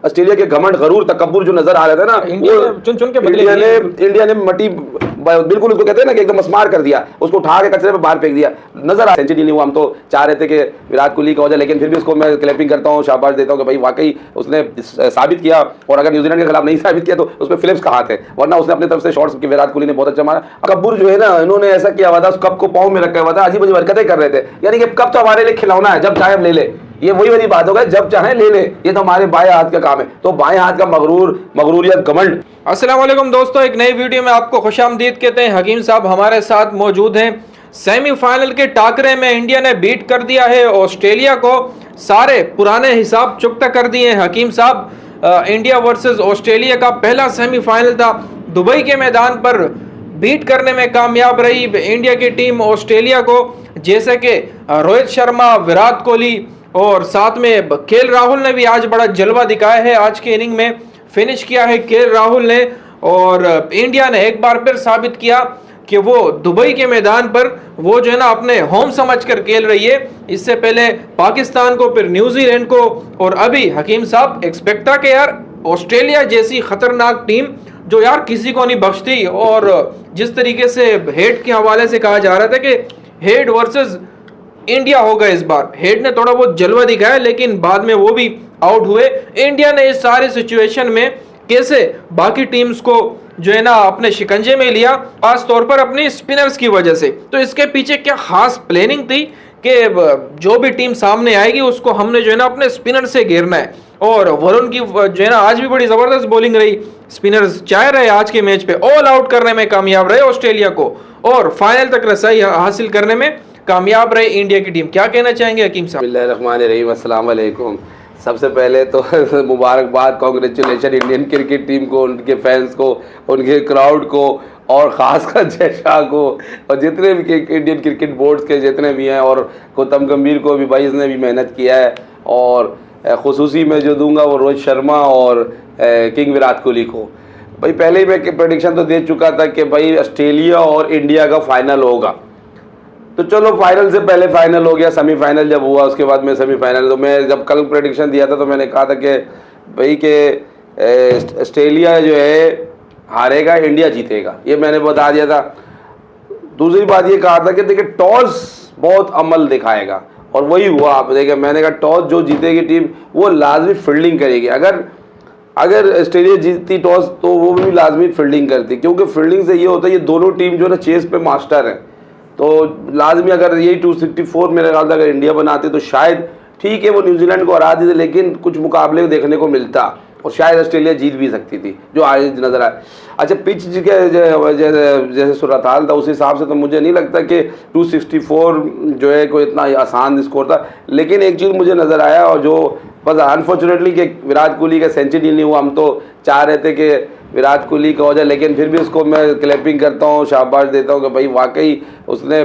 Australia के घमंड, गरूर, तकब्बुर जो नजर आ रहे थे ना, वो चुन चुन के इंडिया ने मटी बिल्कुल उसको कहते हैं ना कि एकदम मस्मार कर दिया, उसको उठा के कचरे में बाहर फेंक दिया। नजर आ सेंचुरी नहीं हुआ, हम तो चाह रहे थे कि विराट कोहली का हो जाए, लेकिन फिर भी उसको मैं क्लैपिंग करता हूँ, शाबाश देता हूँ कि भाई वाकई उसने साबित किया। और अगर न्यूजीलैंड के खिलाफ नहीं साबित किया तो उसमें फिलिप्स का हाथ है, वरना उसने अपनी तरफ से शॉट्स कि विराट कोहली ने बहुत अच्छा मारा। तकब्बुर जो है ना, इन्होंने ऐसा किया हुआ था, उस कप को पाँव में रखा हुआ था, अजीब अजीब हरकतें कर रहे थे, यानी कि कप तो हमारे लिए खिलौना है, जब चाहे हम ले ले। ये वही वाली बात होगा, जब चाहे ले ले, ये तो हमारे बाएं हाथ का काम है। तो बाएं हाथ का मगरूरियत, घमंड। अस्सलाम वालेकुम दोस्तों, एक नई वीडियो में आपको खुशामदीद कहते हैं। हकीम साहब हमारे साथ मौजूद हैं। सेमीफाइनल के टाकरे में इंडिया ने बीट कर दिया है ऑस्ट्रेलिया को, सारे पुराने हिसाब चुकता कर दिए हैं। हकीम साहब, इंडिया वर्सेस ऑस्ट्रेलिया का पहला सेमीफाइनल था, दुबई के मैदान पर बीट करने में कामयाब रही इंडिया की टीम ऑस्ट्रेलिया को। जैसे कि रोहित शर्मा, विराट कोहली और साथ में केएल राहुल ने भी आज बड़ा जलवा दिखाया है। आज के इनिंग में फिनिश किया है केएल राहुल ने, और इंडिया ने एक बार फिर साबित किया कि वो दुबई के मैदान पर वो जो है ना अपने होम समझकर खेल रही है। इससे पहले पाकिस्तान को, फिर न्यूजीलैंड को, और अभी हकीम साहब एक्सपेक्ट था कि यार ऑस्ट्रेलिया जैसी खतरनाक टीम जो यार किसी को नहीं बख्शती, और जिस तरीके से हेड के हवाले से कहा जा रहा था कि हेड वर्सेस इंडिया होगा, इस बार हेड ने थोड़ा बहुत जलवा दिखाया, लेकिन बाद में वो भी आउट हुए। इंडिया ने इस सारे सिचुएशन में कैसे बाकी टीम्स को जो है ना अपने शिकंजे में लिया, खास तौर पर अपनी स्पिनर्स की वजह से। तो इसके पीछे क्या खास प्लानिंग थी कि जो भी टीम सामने आएगी उसको हमने जो है ना अपने स्पिनर से घेरना है। और वरुण की जो है ना आज भी बड़ी जबरदस्त बॉलिंग रही, स्पिनर्स चाह रहे आज के मैच पे ऑल आउट करने में कामयाब रहे ऑस्ट्रेलिया को, और फाइनल तक रसाई हासिल करने में कामयाब रहे इंडिया की टीम। क्या कहना चाहेंगे हकीम साहब? बिस्मिल्लाहिर्रहमानिर्रहीम, अस्सलाम वालेकुम। सबसे पहले तो मुबारकबाद, कांग्रेचुलेशन इंडियन क्रिकेट टीम को, उनके फैंस को, उनके क्राउड को, और ख़ासकर जयशाह को, और जितने भी इंडियन क्रिकेट बोर्ड्स के जितने भी हैं, और गौतम गंभीर को भी भाई, इसने भी मेहनत किया है। और खुसूसी में जो दूंगा वो रोहित शर्मा और किंग विराट कोहली को। भाई पहले ही मैं प्रेडिक्शन तो दे चुका था कि भाई ऑस्ट्रेलिया और इंडिया का फाइनल होगा। तो चलो फाइनल से पहले फाइनल हो गया, सेमीफाइनल जब हुआ उसके बाद में सेमीफाइनल। तो मैं जब कल प्रेडिक्शन दिया था तो मैंने कहा था कि भाई कि ऑस्ट्रेलिया जो है हारेगा, इंडिया जीतेगा, ये मैंने बता दिया था। दूसरी बात ये कहा था कि देखिए टॉस बहुत अमल दिखाएगा, और वही हुआ। आप देखिए, मैंने कहा टॉस जो जीतेगी टीम वो लाजमी फील्डिंग करेगी। अगर ऑस्ट्रेलिया जीतती टॉस तो वो भी लाजमी फील्डिंग करती, क्योंकि फील्डिंग से ये होता है ये दोनों टीम जो है ना चेस पे मास्टर है। तो लाजमी अगर यही 264 मेरे ख्याल से अगर इंडिया बनाते तो शायद ठीक है वो न्यूजीलैंड को हरा देते, लेकिन कुछ मुकाबले देखने को मिलता, और शायद ऑस्ट्रेलिया जीत भी सकती थी जो आज नज़र आए। अच्छा, पिच के जैसे सूरत हाल था उस हिसाब से तो मुझे नहीं लगता कि 264 जो है कोई इतना आसान स्कोर था। लेकिन एक चीज़ मुझे नज़र आया, और जो बस अनफॉर्चुनेटली कि विराट कोहली का सेंचुरी नहीं हुआ। हम तो चाह रहे थे कि विराट कोहली का हो जाए, लेकिन फिर भी उसको मैं क्लैपिंग करता हूँ, शाबाश देता हूँ कि भाई वाकई उसने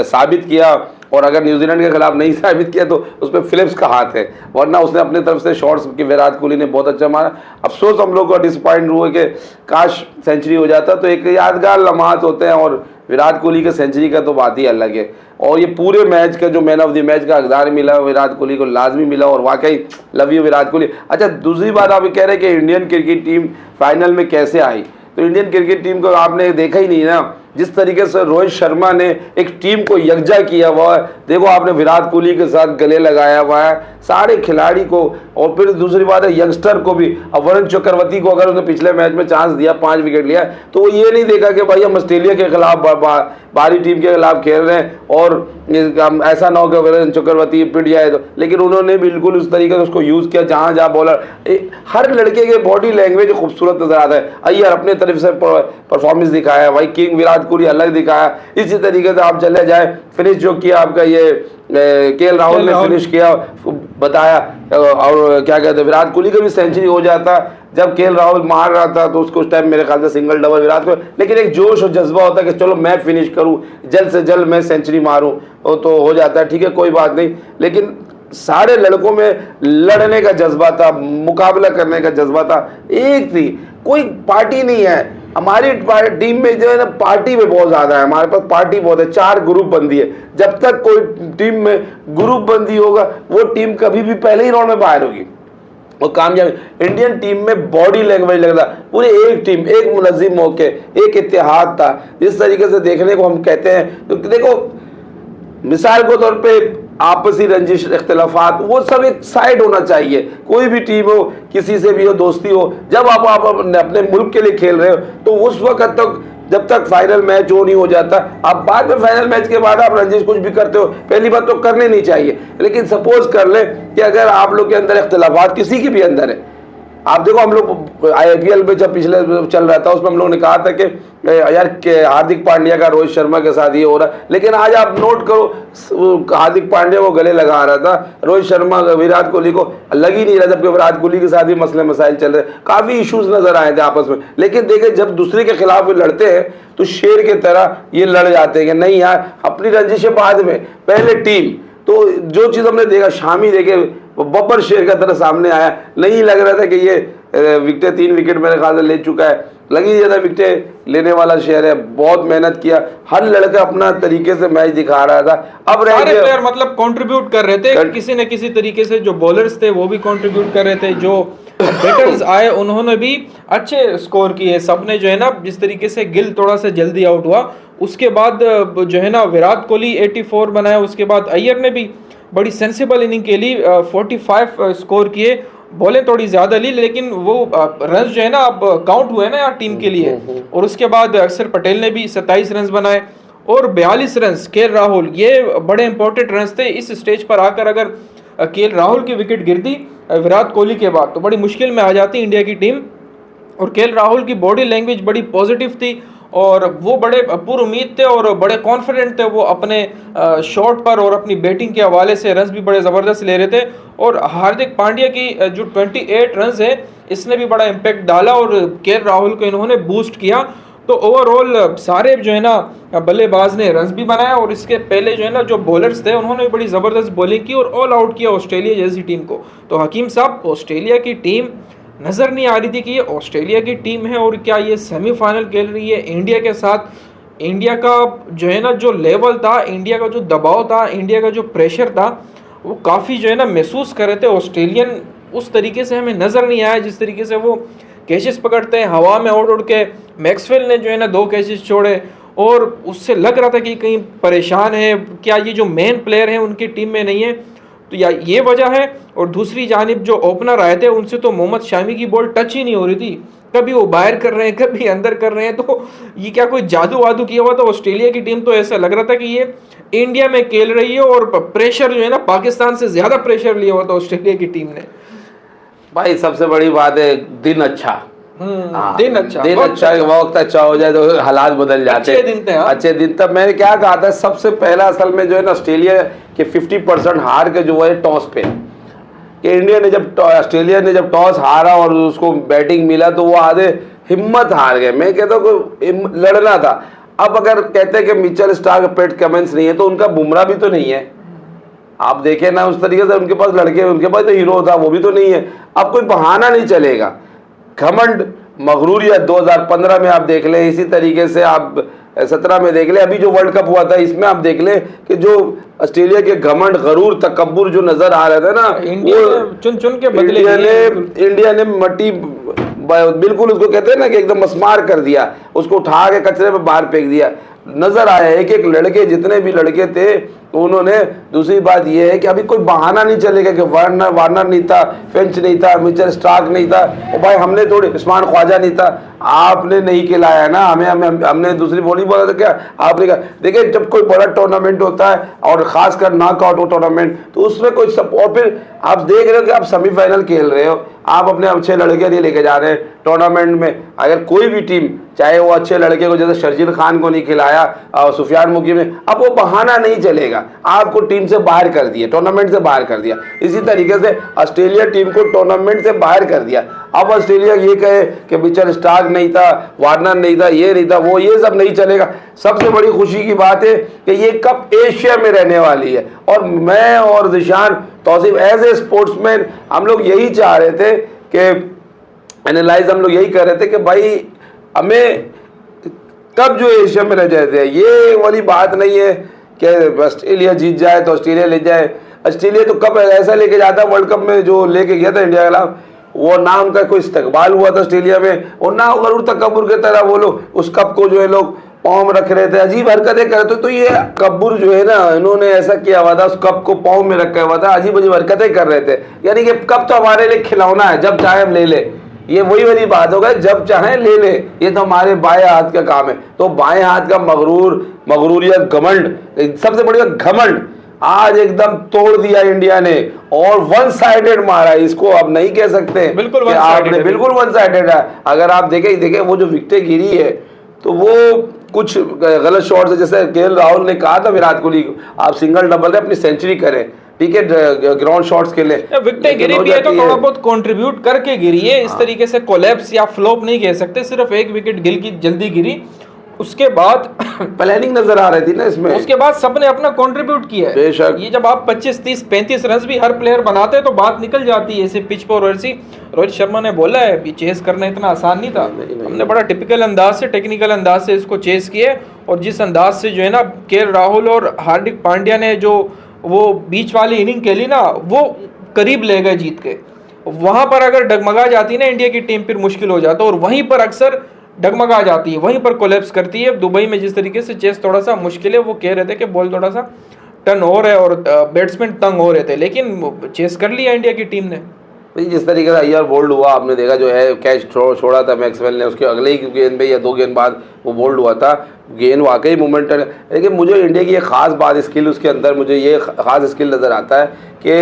साबित किया। और अगर न्यूजीलैंड के खिलाफ नहीं साबित किया तो उस पर फिलिप्स का हाथ है, वरना उसने अपनी तरफ से शॉट्स कि विराट कोहली ने बहुत अच्छा मारा। अफसोस हम लोग को डिसअपॉइंट हुए कि काश सेंचुरी हो जाता, तो एक यादगार लम्हात होते हैं। और विराट कोहली का सेंचुरी का तो बात ही अलग है। और ये पूरे मैच का जो मैन ऑफ द मैच का हकदार मिला विराट कोहली को, लाजमी मिला, और वाकई लव यू विराट कोहली। अच्छा, दूसरी बात आप ये कह रहे हैं कि इंडियन क्रिकेट टीम फाइनल में कैसे आई, तो इंडियन क्रिकेट टीम को आपने देखा ही नहीं ना, जिस तरीके से रोहित शर्मा ने एक टीम को यकजा किया हुआ है। देखो आपने विराट कोहली के साथ गले लगाया हुआ है सारे खिलाड़ी को, और फिर दूसरी बात है यंगस्टर को भी। अब वरुण चक्रवर्ती को अगर उसने पिछले मैच में चांस दिया, 5 विकेट लिया, तो वो ये नहीं देखा कि भाई हम ऑस्ट्रेलिया के खिलाफ बाहरी टीम के खिलाफ खेल रहे हैं और ऐसा ना हो कि वरुण चक्रवर्ती पिट जाए। तो लेकिन उन्होंने बिल्कुल उस तरीके से उसको यूज़ किया, जहाँ जहाँ बॉलर, हर लड़के के बॉडी लैंग्वेज खूबसूरत नजर आता है। अय्यर अपने तरफ से परफॉर्मेंस दिखाया, भाई किंग विराट कोहली अलग दिखाया। इसी तरीके से आप चले जाए, फिनिश जो किया आपका ये केएल राहुल ने फिनिश किया, बताया। और क्या कहते हैं, विराट कोहली का भी सेंचुरी हो जाता जब केएल राहुल मार रहा था, तो उसको उस टाइम मेरे ख्याल से सिंगल डबल विराट को, लेकिन एक जोश और जज्बा होता है कि चलो मैं फिनिश करूं, जल्द से जल्द मैं सेंचुरी मारूं, तो हो जाता है। ठीक है, कोई बात नहीं, लेकिन सारे लड़कों में लड़ने का जज्बा था, मुकाबला करने का जज्बा था। एक थी, कोई पार्टी नहीं है हमारी टीम में, जो है ना पार्टी में बहुत ज़्यादा है, हमारे पास पार्टी बहुत है। 4 ग्रुप बंदी है, जब तक कोई टीम में ग्रुप बंदी होगा वो टीम कभी भी पहले ही राउंड में बाहर होगी। और कामयाब इंडियन टीम में बॉडी लैंग्वेज लग रहा, पूरी एक टीम, एक मुनज़्ज़िम होके, एक इत्तेहाद था जिस तरीके से देखने को हम कहते हैं। तो देखो मिसाल के तौर पे आपसी रंजिश इख्तिलाफात वो सब एक साइड होना चाहिए। कोई भी टीम हो, किसी से भी हो, दोस्ती हो, जब आप अपने मुल्क के लिए खेल रहे हो तो उस वक्त तक, जब तक फाइनल मैच नहीं हो जाता, आप बाद में फाइनल मैच के बाद आप रंजिश कुछ भी करते हो, पहली बात तो करनी नहीं चाहिए। लेकिन सपोज कर ले कि अगर आप लोग के अंदर इख्तिलाफात किसी के भी अंदर है, आप देखो हम लोग IPL में जब पिछले चल रहा था उसमें हम लोगों ने कहा था कि यार हार्दिक पांड्या का रोहित शर्मा के साथ ये हो रहा है, लेकिन आज आप नोट करो हार्दिक पांड्या को गले लगा रहा था, रोहित शर्मा विराट कोहली को लग ही नहीं रहा, जबकि विराट कोहली के साथ भी मसले मसाइल चल रहे, काफी इश्यूज नजर आए थे आपस में। लेकिन देखे जब दूसरे के खिलाफ लड़ते हैं तो शेर की तरह ये लड़ जाते हैं कि नहीं यार अपनी रंजिशें बाद में, पहले टीम। तो जो चीज़ हमने देखा, शामी देखे बब्बर शेर का तरह सामने आया, नहीं लग रहा था कि ये विकेटें 3 विकेट मेरे ख्याल से ले चुका है, लगी नहीं था विकेटें लेने वाला शेर है, बहुत मेहनत किया, हर लड़का अपना तरीके से मैच दिखा रहा था। अब सारे प्लेयर मतलब कंट्रीब्यूट कर रहे थे किसी न किसी तरीके से, जो बॉलर्स थे वो भी कंट्रीब्यूट कर रहे थे, जो बैटर्स आए उन्होंने भी अच्छे स्कोर किए सबने, जो है ना। जिस तरीके से गिल थोड़ा सा जल्दी आउट हुआ, उसके बाद जो है ना विराट कोहली 84 बनाया, उसके बाद अय्यर ने भी बड़ी सेंसिबल इनिंग के लिए 45 स्कोर किए, बॉलें थोड़ी ज़्यादा ली, लेकिन वो रन जो है ना अब काउंट हुए ना यार टीम के लिए। और उसके बाद अक्षर पटेल ने भी 27 रन बनाए और 42 रन KL राहुल, ये बड़े इंपॉर्टेंट रन थे। इस स्टेज पर आकर अगर KL राहुल की विकेट गिरती विराट कोहली के बाद तो बड़ी मुश्किल में आ जाती इंडिया की टीम। और KL राहुल की बॉडी लैंग्वेज बड़ी पॉजिटिव थी और वो बड़े पुरुमीद थे और बड़े कॉन्फिडेंट थे वो अपने शॉट पर, और अपनी बैटिंग के हवाले से रन्स भी बड़े ज़बरदस्त ले रहे थे। और हार्दिक पांड्या की जो 28 रन्स है इसने भी बड़ा इम्पैक्ट डाला और KL राहुल को इन्होंने बूस्ट किया। तो ओवरऑल सारे जो है ना बल्लेबाज ने रन्स भी बनाया और इसके पहले जो है ना जो बॉलर्स थे उन्होंने भी बड़ी ज़बरदस्त बॉलिंग की और ऑल आउट किया ऑस्ट्रेलिया जैसी टीम को। तो हकीम साहब, ऑस्ट्रेलिया की टीम नज़र नहीं आ रही थी कि ये ऑस्ट्रेलिया की टीम है और क्या ये सेमीफाइनल खेल रही है इंडिया के साथ। इंडिया का जो है ना जो लेवल था, इंडिया का जो दबाव था, इंडिया का जो प्रेशर था, वो काफ़ी जो है ना महसूस कर रहे थे ऑस्ट्रेलियन। उस तरीके से हमें नज़र नहीं आया जिस तरीके से वो कैचेस पकड़ते हैं हवा में उड़ उड़ के। मैक्सवेल ने जो है ना 2 कैचेस छोड़े और उससे लग रहा था कि कहीं परेशान है, क्या ये जो मेन प्लेयर हैं उनकी टीम में नहीं है, तो या ये वजह है। और दूसरी जानिब जो ओपनर आए थे उनसे तो मोहम्मद शामी की बॉल टच ही नहीं हो रही थी, कभी वो बाहर कर रहे हैं कभी अंदर कर रहे हैं। तो ये क्या कोई जादू वादू किया हुआ था ऑस्ट्रेलिया की टीम? तो ऐसा लग रहा था कि ये इंडिया में खेल रही है और प्रेशर जो है ना पाकिस्तान से ज्यादा प्रेशर लिया हुआ था ऑस्ट्रेलिया की टीम ने। भाई सबसे बड़ी बात है दिन अच्छा, दिन अच्छा, वक्त अच्छा हो जाए तो हालात बदल जाते हैं। अच्छे दिन तब मैंने क्या कहा था, सबसे पहला असल में जो है ना ऑस्ट्रेलिया के 50% हार के जो है टॉस पे, कि इंडिया ने जब ऑस्ट्रेलिया ने जब टॉस हारा और उसको बैटिंग मिला तो वो आधे हिम्मत हार गए। मैं कहता हूँ लड़ना था। अब अगर कहते हैं कि मिचेल स्टार्क, पैट कमिंस नहीं है तो उनका बुमराह भी तो नहीं है। आप देखें ना उस तरीके से उनके पास लड़के, उनके पास तो हीरो था, वो भी तो नहीं है। अब कोई बहाना नहीं चलेगा। घमंड, मगरूरियत 2015 में आप देख लें, इसी तरीके से आप 17 में देख लें, अभी जो वर्ल्ड कप हुआ था इसमें आप देख लें कि जो ऑस्ट्रेलिया के घमंड, गरूर, तकब्बुर जो नजर आ रहा था ना, वो चुन चुन के बदले इंडिया ने मट्टी बिल्कुल उसको कहते हैं ना कि एकदम मस्मार कर दिया, उसको उठा के कचरे में बाहर फेंक दिया। नजर आया एक एक लड़के, जितने भी लड़के थे तो उन्होंने। दूसरी बात यह है कि अभी कोई बहाना नहीं चलेगा कि वार्नर नहीं था, फिंच नहीं था, मिचेल स्टार्क नहीं था, और भाई हमने थोड़ी उस्मान ख्वाजा नहीं था, आपने नहीं खिलाया ना हमें, हमने दूसरी बोली बोला था क्या आपने कहा। देखिए जब कोई बड़ा टूर्नामेंट होता है और खासकर नॉकआउट टूर्नामेंट तो उसमें कोई और फिर आप देख रहे हो कि आप सेमीफाइनल खेल रहे हो, आप अपने अच्छे लड़के नहीं लेके जा रहे हैं टूर्नामेंट में। अगर कोई भी टीम, चाहे वो अच्छे लड़के को, जैसे शर्जील खान को नहीं खिलाया और सुफियान मुकीम ने, अब वो बहाना नहीं चलेगा, आपको टीम से बाहर कर दिया, टूर्नामेंट से बाहर कर दिया। इसी तरीके से ऑस्ट्रेलिया टीम को टूर्नामेंट से बाहर कर दिया। अब ऑस्ट्रेलिया ये कहे कि मिचेल स्टार्क नहीं था, वार्नर नहीं था, ये नहीं था, वो, ये सब नहीं चलेगा। सबसे बड़ी खुशी की बात है कि ये कप एशिया में रहने वाली है और मैं और Zeeshan Tauseef as a sportsman हम लोग यही चाह रहे थे कि एनालाइज हम लोग यही कर रहे थे कि भाई हमें कब जो एशिया में रह जाते हैं, ये वाली बात नहीं है कि ऑस्ट्रेलिया जीत जाए तो ऑस्ट्रेलिया ले जाए। ऑस्ट्रेलिया तो कप ऐसा लेके जाता वर्ल्ड कप में जो लेके गया था इंडिया के खिलाफ, वो ना उनका कोई इस्तकबाल हुआ था ऑस्ट्रेलिया में, और ना गरूर तकब्बुर की तरह वो लोग उस कप को जो है लोग पाँव में रख रहे थे, अजीब हरकतें कर रहे थे। तो ये कब्बुर जो है ना, इन्होंने ऐसा किया हुआ था, उस कप को पाँव में रखा हुआ था, अजीब अजीब हरकतें कर रहे थे। यानी कि कप तो हमारे लिए खिलौना है, जब चाहे हम ले ले, ये वही वाली बात हो गई, जब चाहे ले ले, ये तो हमारे बाएं हाथ का काम है। तो बाएं हाथ का मगरूरियत, घमंड, सबसे बड़ी बात घमंड आज एकदम तोड़ दिया इंडिया ने, और वन साइडेड मारा। इसको आप नहीं कह सकते बिल्कुल कि आपने बिल्कुल वन साइडेड है। अगर आप देखें वो जो विकेटें गिरी है तो वो कुछ गलत शॉट्स है। जैसे केएल राहुल ने कहा था विराट कोहली को, आप सिंगल डबल है अपनी सेंचुरी करें, ठीक है, ग्राउंड शॉट्स के लिए विकेटें गिरी भी है तो थोड़ा बहुत कंट्रीब्यूट करके गिरी है। इस तरीके से कोलैप्स या फ्लॉप नहीं कह सकते, सिर्फ एक विकेट गिल की जल्दी गिरी, उसके बाद प्लानिंग नजर आ रही थी ना इसमें, उसके बाद सबने अपना कंट्रीब्यूट किया है। बेशक ये जब आप 25, 30, 35 रन भी हर प्लेयर बनाते हैं तो बात निकल जाती है ऐसे पिच पर। रोहित शर्मा ने बोला है कि चेस करना इतना आसान नहीं था, हमने बड़ा टिपिकल अंदाज से, टेक्निकल अंदाज से इसको चेस किए, और जिस अंदाज से जो है ना केएल राहुल और हार्दिक पांड्या ने जो वो बीच वाली इनिंग खेली ना, वो करीब ले गए जीत के। वहां पर अगर डगमगा जाती ना इंडिया की टीम, फिर मुश्किल हो जाता, और वहीं पर अक्सर डगमगा जाती है, वहीं पर कोलैप्स करती है। दुबई में जिस तरीके से चेस थोड़ा सा मुश्किल है, वो कह रहे थे कि बॉल थोड़ा सा टर्न हो रहा है और बैट्समैन तंग हो रहे थे, लेकिन चेस कर लिया इंडिया की टीम ने। जिस तरीके से अय्यर बोल्ड हुआ, आपने देखा जो है कैच छोड़ा था मैक्सवेल ने, उसके अगले ही गेंद पे या 2 गेंद बाद वो बोल्ड हुआ था। गेंद वाकई मोमेंट है, लेकिन मुझे इंडिया की एक खास बात, स्किल उसके अंदर मुझे ये खास स्किल नज़र आता है कि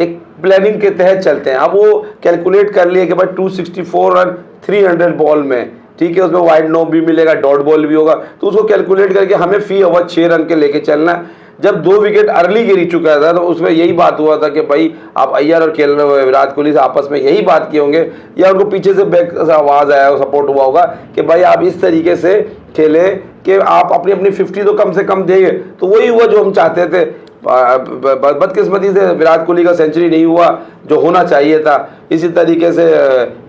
एक प्लानिंग के तहत चलते हैं। अब वो कैलकुलेट कर लिए कि भाई 264 रन 300 बॉल में, ठीक है, उसमें वाइड नो भी मिलेगा, डॉट बॉल भी होगा, तो उसको कैलकुलेट करके हमें फी ओवर 6 रन के लेके चलना है। जब 2 विकेट अर्ली गिरी चुका था तो उसमें यही बात हुआ था कि भाई आप अय्यर और विराट कोहली से आपस में यही बात किए होंगे, या उनको पीछे से बैक से आवाज़ आया, सपोर्ट हुआ होगा कि भाई आप इस तरीके से खेलें कि आप अपनी 50 तो कम से कम देंगे। तो वही हुआ जो हम चाहते थे। बदकिस्मती से विराट कोहली का सेंचुरी नहीं हुआ जो होना चाहिए था, इसी तरीके से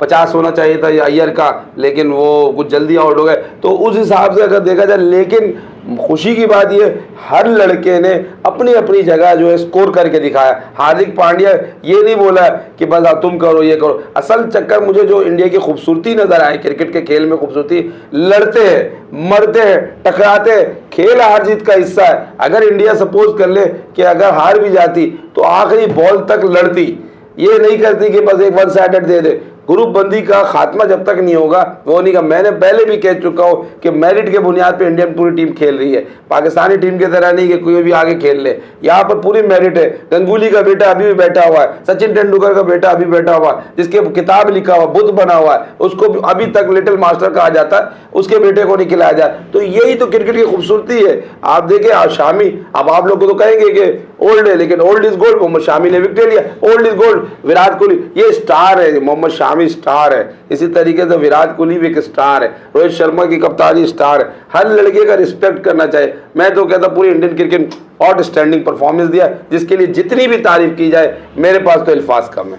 50 होना चाहिए था अय्यर का, लेकिन वो कुछ जल्दी आउट हो गए। तो उस हिसाब से अगर देखा जाए, लेकिन खुशी की बात ये हर लड़के ने अपनी अपनी जगह जो है स्कोर करके दिखाया। हार्दिक पांड्या ये नहीं बोला कि बस आप तुम करो ये करो। असल चक्कर मुझे जो इंडिया की खूबसूरती नजर आई, क्रिकेट के खेल में खूबसूरती, लड़ते हैं, मरते हैं, टकराते हैं, खेल हार जीत का हिस्सा है। अगर इंडिया सपोज कर ले कि अगर हार भी जाती तो आखिरी बॉल तक लड़ती, ये नहीं करती कि बस एक वन साइडेड दे दे। ग्रुप बंदी का खात्मा जब तक नहीं होगा वो नहीं का। मैंने पहले भी कह चुका हूं कि मेरिट के बुनियाद पे इंडियन पूरी टीम खेल रही है, पाकिस्तानी टीम की तरह नहीं कि कोई भी आगे खेल ले। यहाँ पर पूरी मेरिट है। गंगुली का बेटा अभी भी बैठा हुआ है, सचिन तेंदुलकर का बेटा अभी बैठा हुआ है, जिसके किताब लिखा हुआ, बुद्ध बना हुआ है, उसको अभी तक लिटिल मास्टर कहा जाता है, उसके बेटे को नहीं खिलाया जाए। तो यही तो क्रिकेट की खूबसूरती है। आप देखें शामी, अब आप लोग तो कहेंगे कि ओल्ड है, लेकिन old is gold. Mohammed Shami ने विकेट लिया, old is gold. Virat Kohli ये स्टार है, मोहम्मद शामी स्टार है, इसी तरीके से विराट कोहली भी एक स्टार है, रोहित शर्मा की कप्तानी स्टार है। हर लड़के का रिस्पेक्ट करना चाहिए। मैं तो कहता पूरी इंडियन क्रिकेट आउटस्टैंडिंग परफॉर्मेंस दिया, जिसके लिए जितनी भी तारीफ की जाए मेरे पास तो अल्फाज कम है।